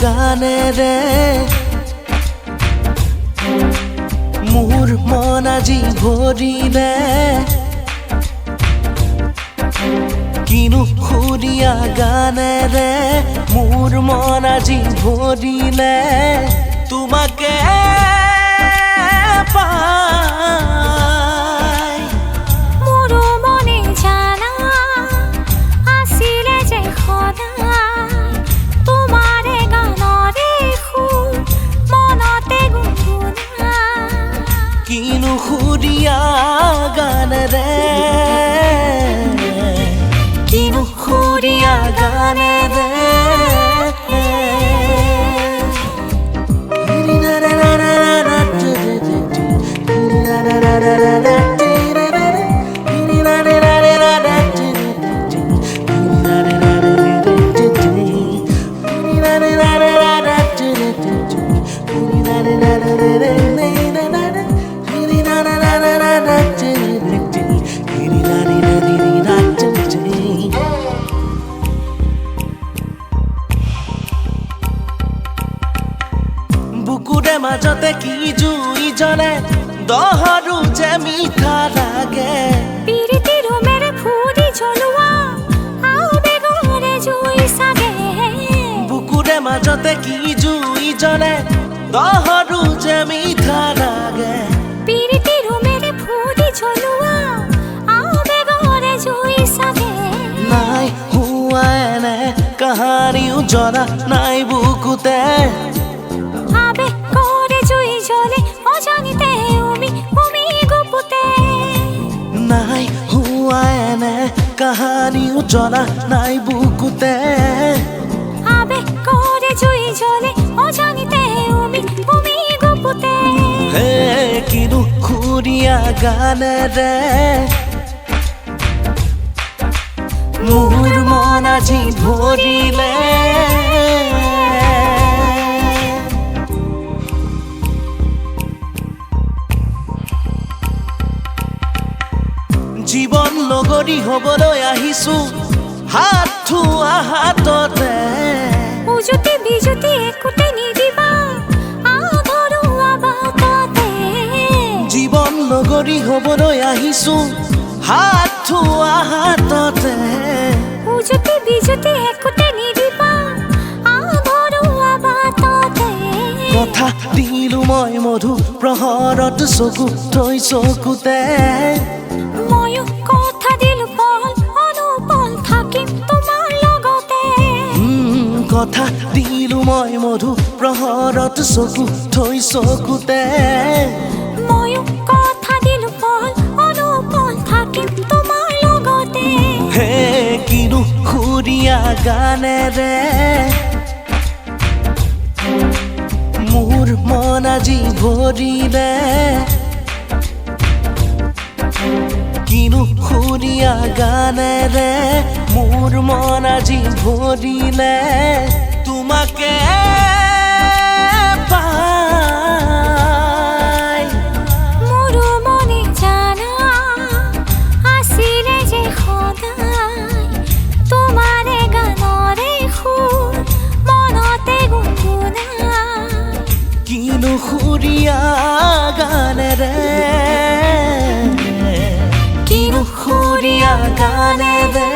গানেৰে মোৰ মন আজি ভৰিলে কিনো সুৰীয়া গানেৰে মোৰ মন আজি ভৰিলে তোমাকে পাই মোৰ মনে জানা আছিলে যে সদায় তোমাৰে গানৰে সুৰ মনতে গুণগুণাই কিনো সুৰীয়া গানেৰে কিনো সুৰীয়া গানেৰে বুকুৰে মাজতে কি জুই জ্বলে দহৰো যে মিঠা লাগে পিৰিতি ৰুমেৰে ফুৰি জ্বলোৱা আবেগৰে জুই চাগে বুকুৰে মাজতে কি জুই জ্বলে দহৰো যে মিঠা লাগে পিৰিতি ৰুমেৰে ফুৰি জ্বলোৱা আবেগৰে জুই চাগে নাই হুৱা এনে কাহানিও জনা নাই বুকুতে আবেগৰে জুই জ্বলে অজানিতে উমি গুপুতে নাই হুৱা এনে কাহানিও জনা নাই বুকুতে আবেগৰে জুই জ্বলে অজানিতে উমি গুপুতে হে কিনো সুৰীয়া গানেৰে মোৰ মন আজি ভৰিলে জীৱন লগৰী হ'বলৈ আহিছো হাত থোৱা হাততে উজুতি বিজুতি একোতে নিদিবা আধৰুৱা বাটতে জীৱন লগৰী হ'বলৈ আহিছো হাত থোৱা হাততে উজুতি বিজুতি একোতে নিদিবা আধৰুৱা বাটতে কথা দিলো মই মধু প্ৰহৰত চকু থৈ চকুতে ময়ো কথা দিলো পল অনুপল থাকিম তোমাৰ লগতে কথা দিলো মই মধু প্ৰহৰত চকু থৈ চকুতে ময়ো কথা দিলো পল অনুপল থাকিম তোমাৰ লগতে হে কিনো সুৰীয়া গানেৰে মোৰ মন আজি ভৰিলে কিনো সুৰীয়া গানেৰে মোৰ মন আজি ভৰিলে তোমাকে পাই মোৰ মনে জানা আছিলে যে সদায় তোমাৰে গানৰে সুৰ মনতে গুণগুণাই কিনো সুৰীয়া গানেৰে কিনো সুৰীয়া গানেৰে